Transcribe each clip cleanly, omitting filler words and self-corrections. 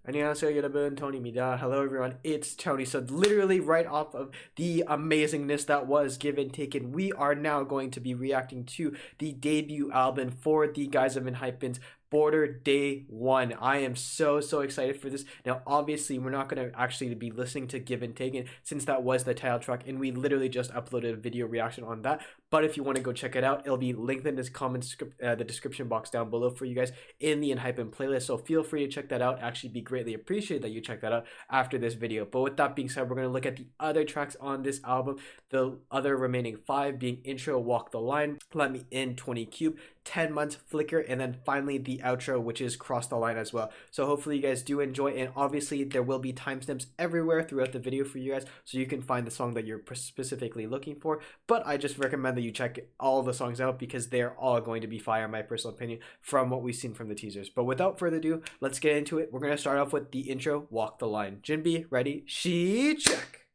안녕하세요 여러분, Tony입니다. Hello everyone, it's Tony. So literally right off of the amazingness that was Give and Taken, we are now going to be reacting to the debut album for the guys of ENHYPEN's Border Day 1. I am so excited for this. Now obviously we're not going to actually be listening to Give and Taken since that was the title track and we literally just uploaded a video reaction on that. But if you want to go check it out, it'll be linked in this the description box down below for you guys in the ENHYPEN playlist. So feel free to check that out. Actually be greatly appreciated that you check that out after this video. But with that being said, we're going to look at the other tracks on this album. The other remaining 5 being Intro, Walk the Line, Let Me In, 20 Cube, 10 Months, Flicker, and then finally the outro, which is Cross the Line as well. So hopefully you guys do enjoy, and obviously there will be timestamps everywhere throughout the video for you guys so you can find the song that you're specifically looking for. But I just recommend that you check all the songs out because they're all going to be fire in my personal opinion from what we've seen from the teasers. But without further ado, let's get into it. We're going to start off with the intro, Walk the Line. Jinbi, ready? She check.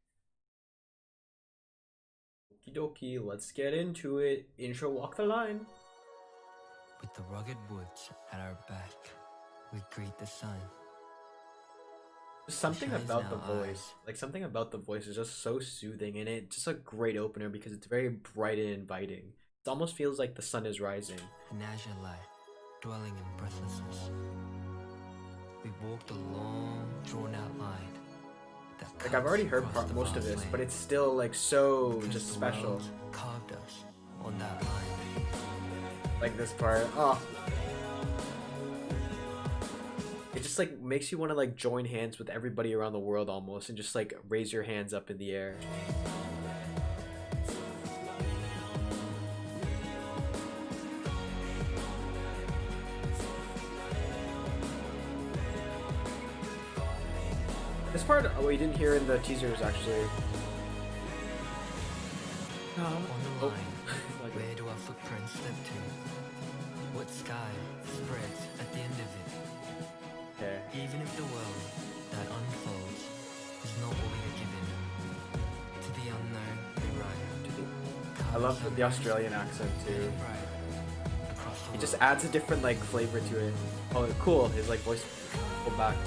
Okie dokie, let's get into it. Intro, Walk the Line. With the rugged woods at our back, we greet the sun. Something about the voice, like something about the voice is just so soothing, and it's just a great opener because it's very bright and inviting. It almost feels like the sun is rising. And as you lie, dwelling in breathlessness, we walked a long, drawn-out line. Like I've already heard most of this, but it's still like so just special. Carved us on that line. Like this part, oh, it just like makes you want to like join hands with everybody around the world almost and just like raise your hands up in the air. This part we didn't hear in the teasers actually. On the line, where do our footprints slip to? What sky spreads at the end of it? Okay. Even if the world that unfolds is not what we are given, to the unknown we run. I love the Australian accent too. He just adds a different like flavor to it. Oh, cool! His like voice pulled back.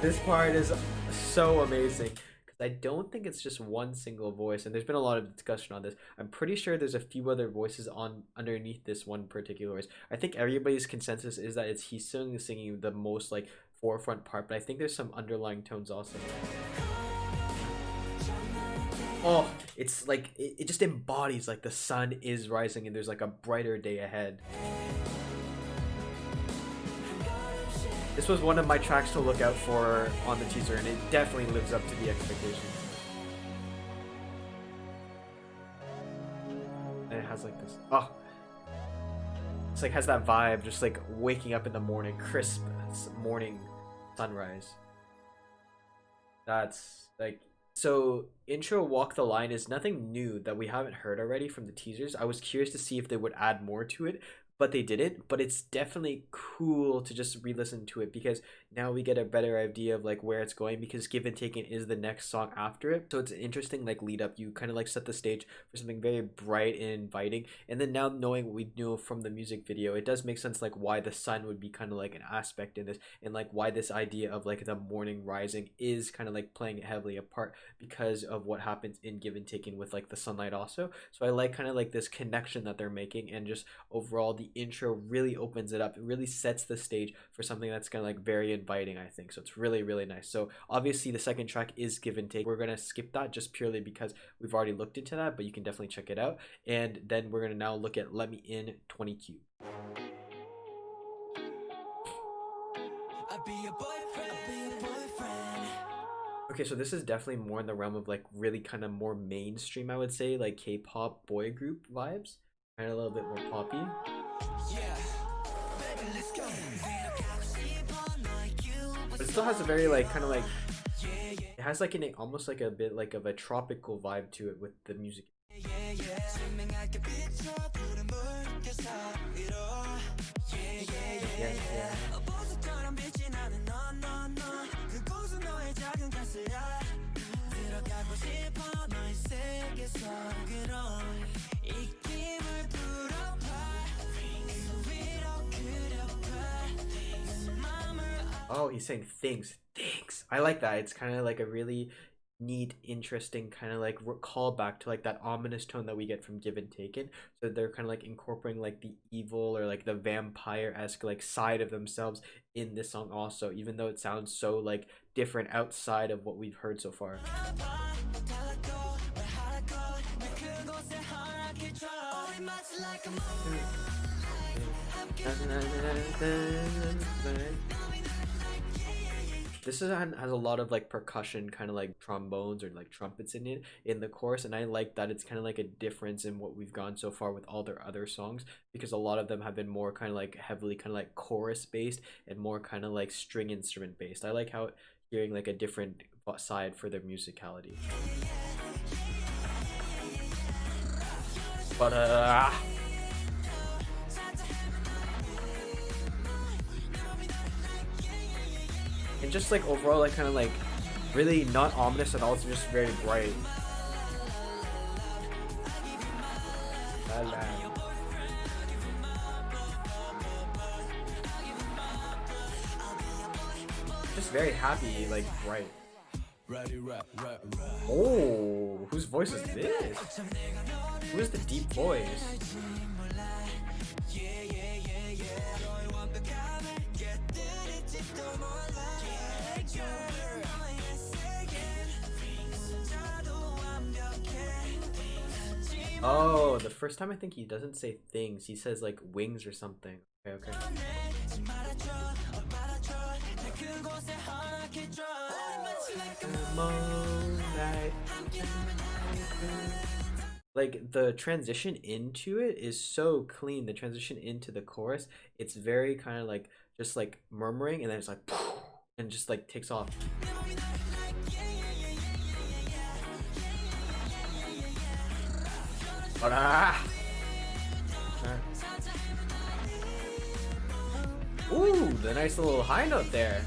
This part is so amazing because I don't think it's just one single voice, and there's been a lot of discussion on this. I'm pretty sure there's a few other voices on underneath this one particular voice. I think everybody's consensus is that it's he's singing the most like forefront part, but I think there's some underlying tones also. Oh, it's like it just embodies like the sun is rising and there's like a brighter day ahead. This was one of my tracks to look out for on the teaser, and it definitely lives up to the expectations. And it has like this, oh, it's like has that vibe, just like waking up in the morning, crisp morning sunrise. That's like, so intro Walk the Line is nothing new that we haven't heard already from the teasers. I was curious to see if they would add more to it, but they didn't. But it's definitely cool to just re-listen to it because now we get a better idea of like where it's going, because Give and Taken is the next song after it. So it's an interesting like lead up. You kind of like set the stage for something very bright and inviting, and then now knowing what we know from the music video, it does make sense like why the sun would be kind of like an aspect in this, and like why this idea of like the morning rising is kind of like playing heavily a part because of what happens in Give and Taken with like the sunlight also. So I like kind of like this connection that they're making, and just overall the intro really opens it up. It really sets the stage for something that's kind of like very inviting, I think. So it's really nice. So obviously the second track is Give and Take. We're gonna skip that just purely because we've already looked into that, but you can definitely check it out. And then we're gonna now look at Let Me In, 20 Cube. Okay, so this is definitely more in the realm of like really kind of more mainstream, I would say, like K-pop boy group vibes, kind of a little bit more poppy. But it still has a very like kind of like, it has like an almost like a bit like of a tropical vibe to it with the music. Yeah. Oh, he's saying things. Things. I like that. It's kind of like a really neat, interesting kind of like callback to like that ominous tone that we get from Given Taken. So they're kind of like incorporating like the evil or like the vampire-esque like side of themselves in this song also, even though it sounds so like different outside of what we've heard so far. This has a lot of like percussion, kind of like trombones or like trumpets in it in the chorus, and I like that it's kind of like a difference in what we've gone so far with all their other songs, because a lot of them have been more kind of like heavily kind of like chorus based and more kind of like string instrument based. I like how hearing like a different side for their musicality. But and just like overall like kind of like really not ominous at all, it's just very bright. Just very happy, like bright. Oh, whose voice is this? Who is the deep voice? Oh, the first time I think he doesn't say things, he says like wings or something. Okay, okay. Like the transition into it is so clean. The transition into the chorus, it's very kind of like just like murmuring, and then it's like and just like takes off. Ooh, the nice little high note there.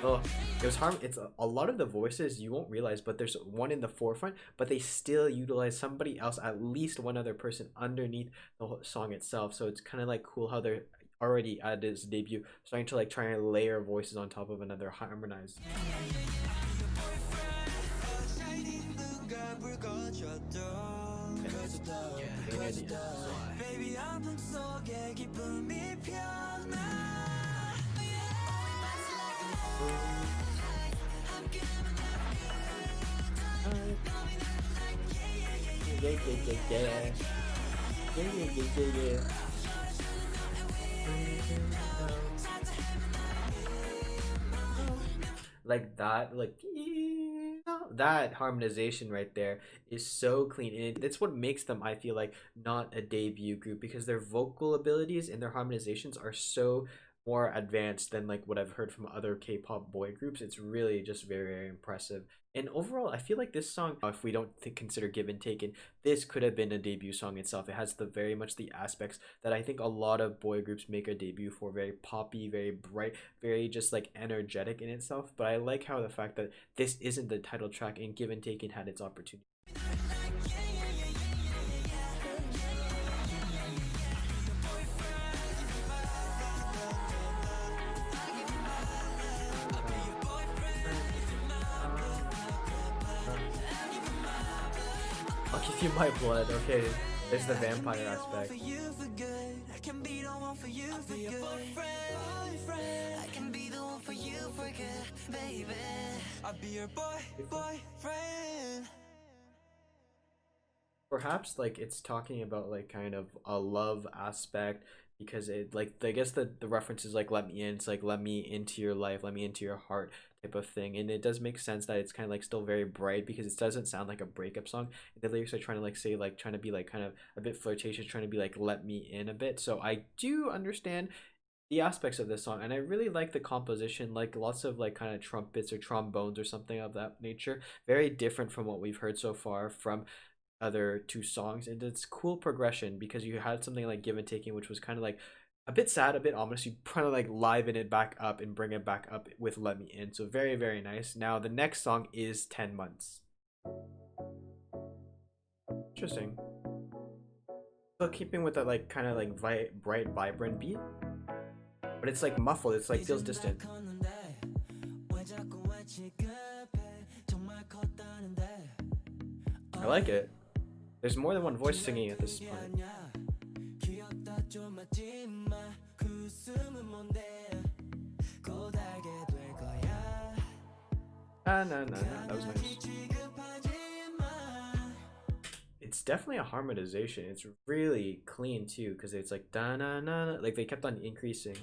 Oh, it was harm. It's a lot of the voices you won't realize, but there's one in the forefront, but they still utilize somebody else, at least one other person underneath the whole song itself. So it's kind of like cool how they're already at his debut starting to like try and layer voices on top of another harmonized. Like that, like that harmonization right there is so clean, and it's what makes them, I feel like, not a debut group, because their vocal abilities and their harmonizations are so more advanced than like what I've heard from other K-pop boy groups. It's really just very, very impressive. And overall, I feel like this song, if we don't consider Given Taken, this could have been a debut song itself. It has the very much the aspects that I think a lot of boy groups make a debut for: very poppy, very bright, very just like energetic in itself. But I like how the fact that this isn't the title track and Given Taken had its opportunity. I'll give you my blood. Okay, there's the vampire aspect. Perhaps like it's talking about like kind of a love aspect, because it like I guess the reference is like let me in. It's like let me into your life, let me into your heart type of thing, and it does make sense that it's kind of like still very bright, because it doesn't sound like a breakup song. The lyrics are trying to like say like trying to be like kind of a bit flirtatious, trying to be like let me in a bit. So I do understand the aspects of this song, and I really like the composition, like lots of like kind of trumpets or trombones or something of that nature, very different from what we've heard so far from other two songs. And it's cool progression, because you had something like Give and Taking, which was kind of like a bit sad, a bit ominous. You kind of like liven it back up and bring it back up with Let Me In. So very, very nice. Now the next song is 10 Months. Interesting. So keeping with that like kind of like bright, vibrant beat, but it's like muffled. It's like feels distant. I like it. There's more than one voice singing at this point. Ah, no, no, no. That was nice. It's definitely a harmonization. It's really clean too, because it's like da na na, like they kept on increasing.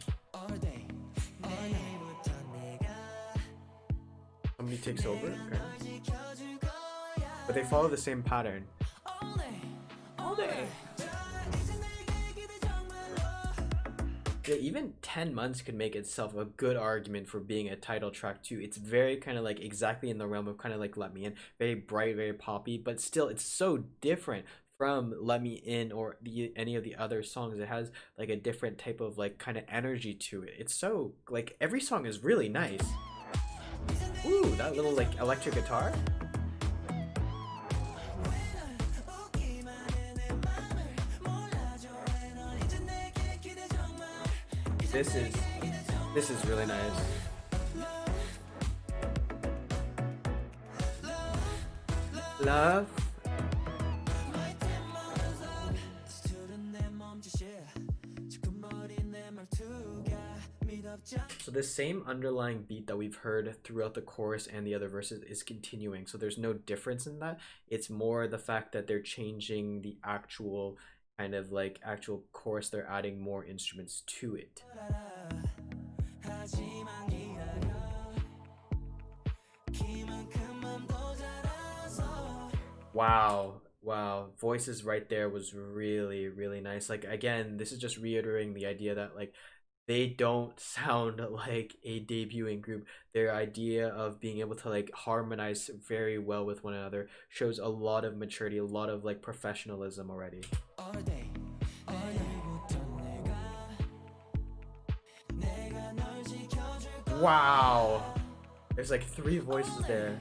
Somebody takes over, okay. But they follow the same pattern. All day. Yeah, even 10 months could make itself a good argument for being a title track too. It's very kind of like exactly in the realm of kind of like Let Me In, very bright, very poppy, but still it's so different from Let Me In or any of the other songs. It has like a different type of like kind of energy to it. It's so like every song is really nice. Ooh, that little like electric guitar. This is really nice. Love. So the same underlying beat that we've heard throughout the chorus and the other verses is continuing. So there's no difference in that. It's more the fact that they're changing the actual kind of like actual chorus. They're adding more instruments to it. Wow. Wow. Voices right there was really, really nice. Like again, this is just reiterating the idea that like they don't sound like a debuting group. Their idea of being able to like harmonize very well with one another shows a lot of maturity, a lot of like professionalism already. Wow. There's like 3 voices there.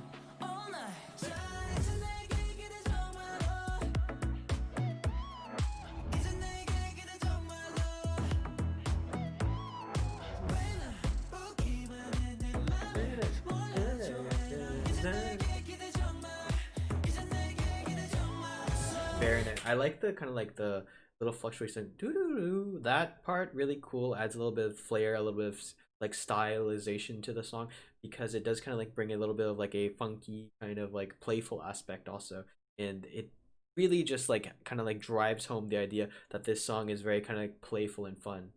Very nice. I like the kind of like the little fluctuation. Doo doo doo. That part really cool. Adds a little bit of flair, a little bit of like stylization to the song because it does kind of like bring a little bit of like a funky kind of like playful aspect also, and it really just like kind of like drives home the idea that this song is very kind of like playful and fun.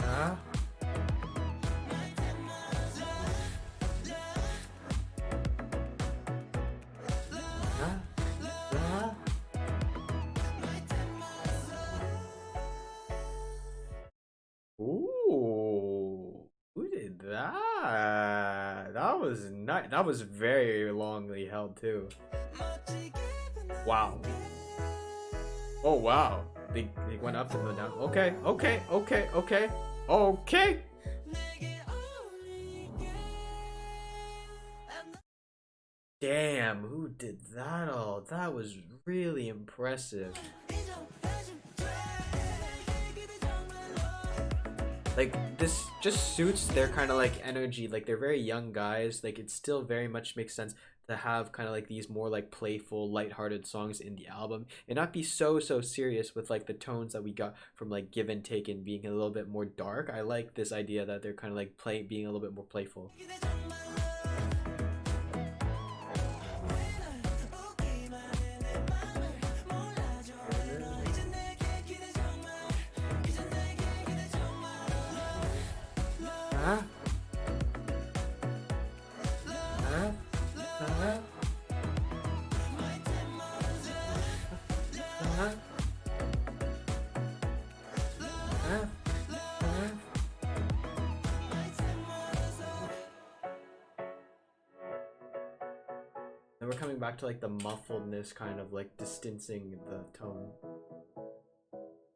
Ah. Ooh, who did that? That was not. That was very longly held too. Wow. Oh wow. They went up and went down. Okay, okay, okay, okay, okay. Damn, who did that all? That was really impressive. Like this just suits their kind of like energy. Like they're very young guys. Like it still very much makes sense to have kind of like these more like playful, lighthearted songs in the album and not be so serious with like the tones that we got from like Give and Take and being a little bit more dark. I like this idea that they're kind of like being a little bit more playful. Huh? Huh? Huh? Huh? Huh? Huh? Then we're coming back to like the muffledness, kind of like distancing the tone.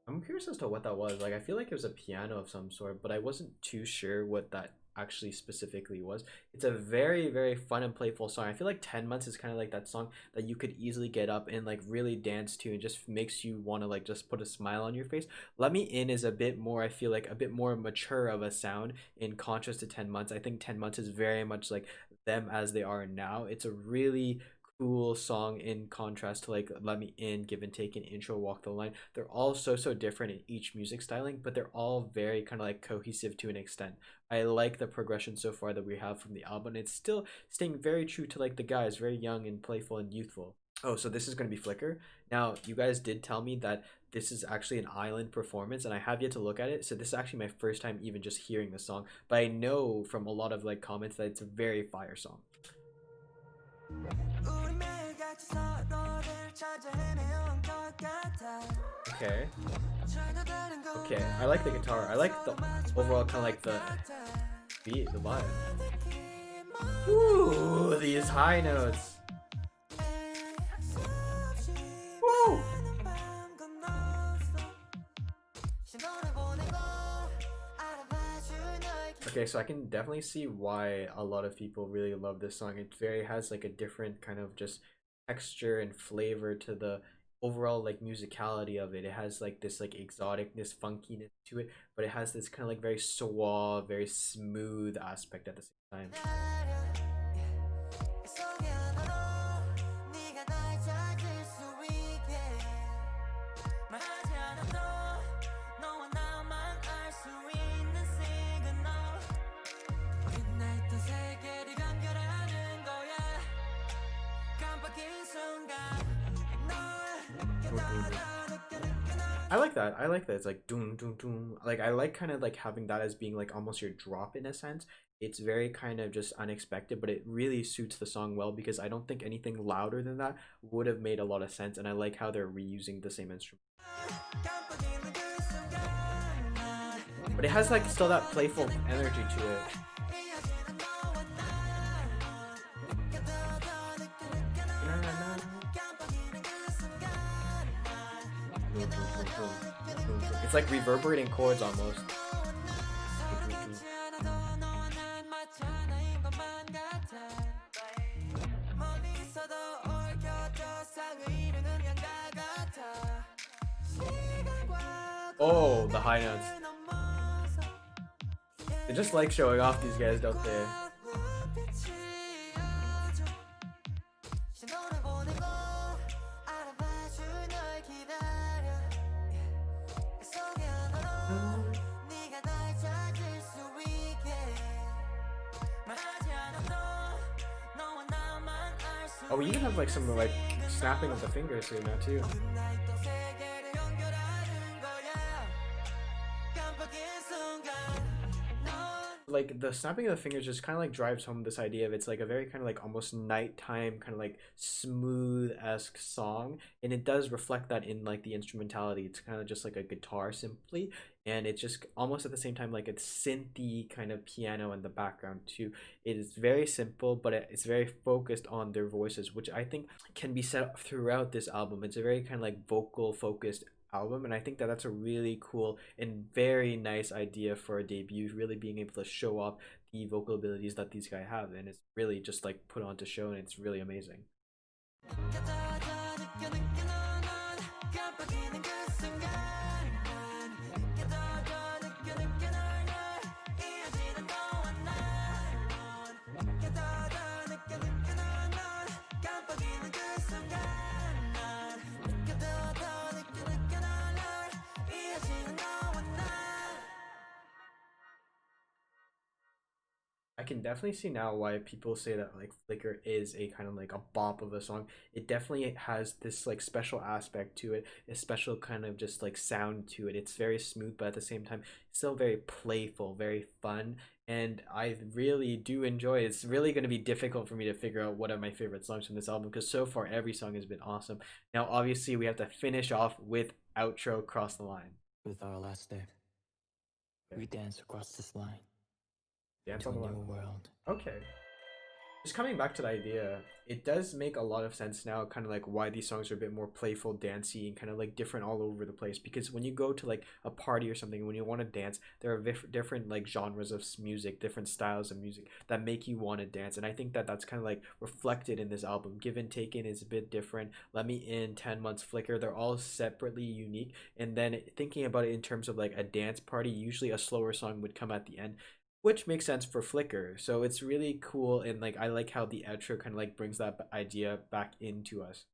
I'm curious as to what that was. Like, I feel like it was a piano of some sort, but I wasn't too sure what that actually specifically was. It's a very fun and playful song. I feel like 10 Months is kind of like that song that you could easily get up and like really dance to and just makes you want to like just put a smile on your face. Let Me In is a bit more, I feel like a bit more mature of a sound in contrast to 10 Months. I think 10 Months is very much like them as they are now. It's a really cool song in contrast to like Let Me In, Give and Take, and Intro, Walk the Line. They're all so different in each music styling, but they're all very kind of like cohesive to an extent. I like the progression so far that we have from the album. It's still staying very true to like the guys, very young and playful and youthful. Oh, so this is going to be Flicker. Now, you guys did tell me that this is actually an island performance, and I have yet to look at it. So this is actually my first time even just hearing the song, but I know from a lot of like comments that it's a very fire song. Okay. Okay, I like the guitar. I like the overall kind of like the beat, the vibe. Ooh, these high notes. Woo! Okay, so I can definitely see why a lot of people really love this song. It very has like a different kind of just texture and flavor to the overall like musicality of it. It has like this like exoticness, funkiness to it, but it has this kind of like very suave, very smooth aspect at the same time. I like that. I like that. It's like doom doom doom. Like I like kind of like having that as being like almost your drop in a sense. It's very kind of just unexpected, but it really suits the song well because I don't think anything louder than that would have made a lot of sense. And I like how they're reusing the same instrument. But it has like still that playful energy to it. It's like reverberating chords almost. Oh, the high notes. They just like showing off these guys, don't they? Oh, we even have like some like snapping of the fingers here now too. Like the snapping of the fingers just kind of like drives home this idea of it's like a very kind of like almost nighttime kind of like smooth-esque song, and it does reflect that in like the instrumentality. It's kind of just like a guitar simply, and it's just almost at the same time like a synthy kind of piano in the background too. It is very simple, but it's very focused on their voices, which I think can be set throughout this album. It's a very kind of like vocal focused album, and I think that that's a really cool and very nice idea for a debut, really being able to show off the vocal abilities that these guys have, and it's really just like put on to show, and it's really amazing. I can definitely see now why people say that like Flicker is a kind of like a bop of a song. It definitely has this like special aspect to it, a special kind of just like sound to it. It's very smooth, but at the same time, it's still very playful, very fun, and I really do enjoy it. It's really going to be difficult for me to figure out what are my favorite songs from this album because so far every song has been awesome. Now, obviously, we have to finish off with outro Cross the Line. With our last step, we dance across this line Dance to on a the new Line. world. Okay. Just coming back to the idea, it does make a lot of sense now, kind of like why these songs are a bit more playful, dancey, and kind of like different all over the place. Because when you go to like a party or something, when you want to dance, there are different like genres of music, different styles of music that make you want to dance. And I think that that's kind of like reflected in this album. Give and Taken is a bit different. Let Me In, 10 Months, Flicker, they're all separately unique. And then thinking about it in terms of like a dance party, usually a slower song would come at the end, which makes sense for Flicker. So it's really cool, and like I like how the outro kind of like brings that idea back into us.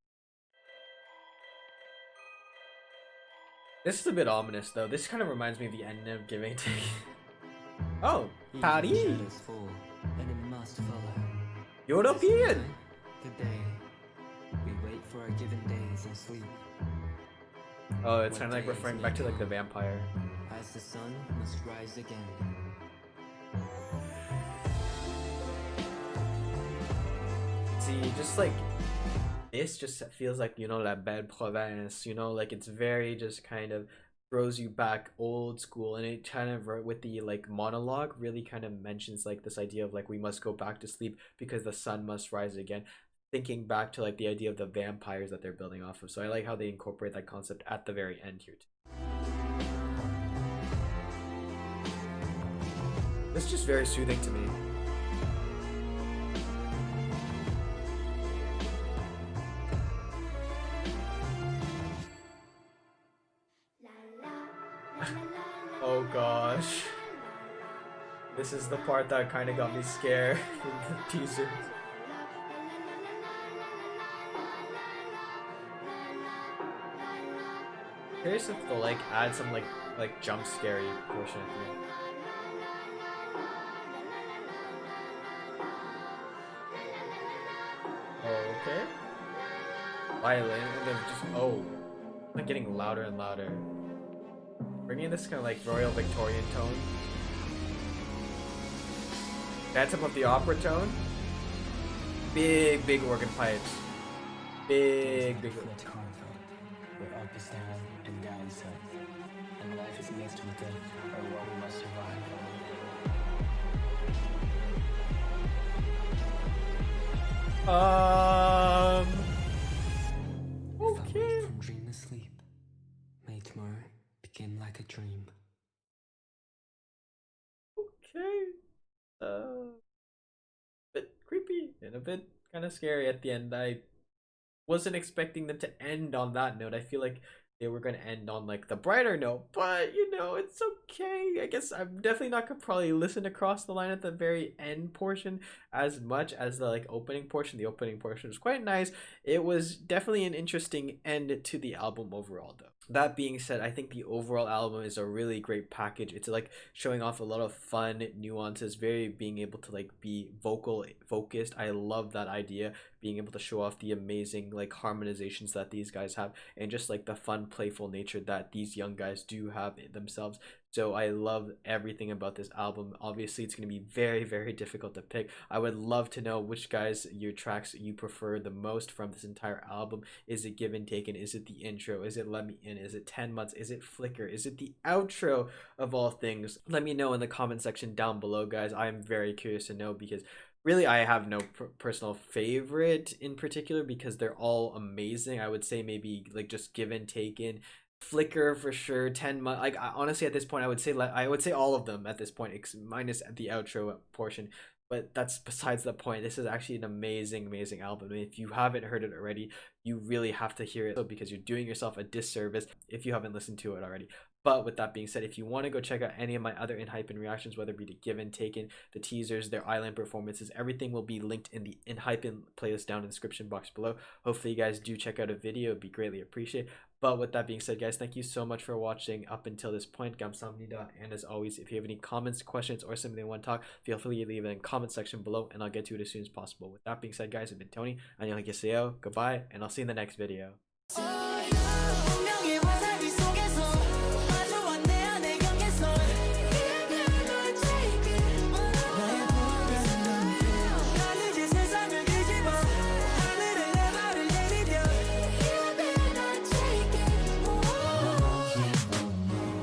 This is a bit ominous though. This kind of reminds me of the end of Giving Taking. Oh, Paris! Shadows fall, and it must follow. European! Good day. We wait for our given days and sleep. Oh, it's kind of like referring back to like the vampire. As the sun must rise again. See, just like this just feels like, you know, La Belle Province, you know, like it's very just kind of throws you back old school, and it kind of with the like monologue really kind of mentions like this idea of like we must go back to sleep because the sun must rise again, thinking back to like the idea of the vampires that they're building off of. So I like how they incorporate that concept at the very end here too. This is just very soothing to me. Oh gosh. This is the part that kind of got me scared in the teaser. Curious if they'll like add some like jump scary portion of me. Okay. Violin and then just like getting louder and louder. Bringing this kind of like Royal Victorian tone. Phantom of the Opera tone. Big organ pipes. Big. Where up is down and down is up, and life is mixed with death, or what we must survive. Okay. From dreamless sleep, may tomorrow begin like a dream. Okay. Bit creepy and a bit kind of scary at the end. I wasn't expecting them to end on that note. I feel like they were going to end on like the brighter note, but you know, it's okay. I guess I'm definitely not gonna probably listen across the line at the very end portion as much as the like opening portion. The opening portion was quite nice. It was definitely an interesting end to the album overall though. That being said, I think the overall album is a really great package. It's like showing off a lot of fun nuances, very being able to like be vocal focused. I love that idea, being able to show off the amazing like harmonizations that these guys have, and just like the fun playful nature that these young guys do have in themselves. So I love everything about this album. Obviously, it's going to be very difficult to pick. I would love to know which guys your tracks you prefer the most from this entire album. Is it Given Taken? Is it the intro? Is it Let Me In? Is it 10 Months? Is it Flicker? Is it the outro of all things? Let me know in the comment section down below, guys. I am very curious to know, because really I have no personal favorite in particular, because they're all amazing. I would say maybe like just Given Taken, Flicker for sure, 10 months. Like honestly, at this point, I would say all of them at this point, minus the outro portion. But that's besides the point. This is actually an amazing album. And if you haven't heard it already, you really have to hear it, because you're doing yourself a disservice if you haven't listened to it already. But with that being said, if you want to go check out any of my other ENHYPEN reactions, whether it be to Given Taken, the teasers, their island performances, everything will be linked in the ENHYPEN playlist down in the description box below. Hopefully you guys do check out a video. It'd be greatly appreciated. But with that being said, guys, thank you so much for watching up until this point. 감사합니다. And as always, if you have any comments, questions, or something you want to talk, feel free to leave it in the comment section below, and I'll get to it as soon as possible. With that being said, guys, I've been Tony. 안녕히 계세요. Goodbye, and I'll see you in the next video.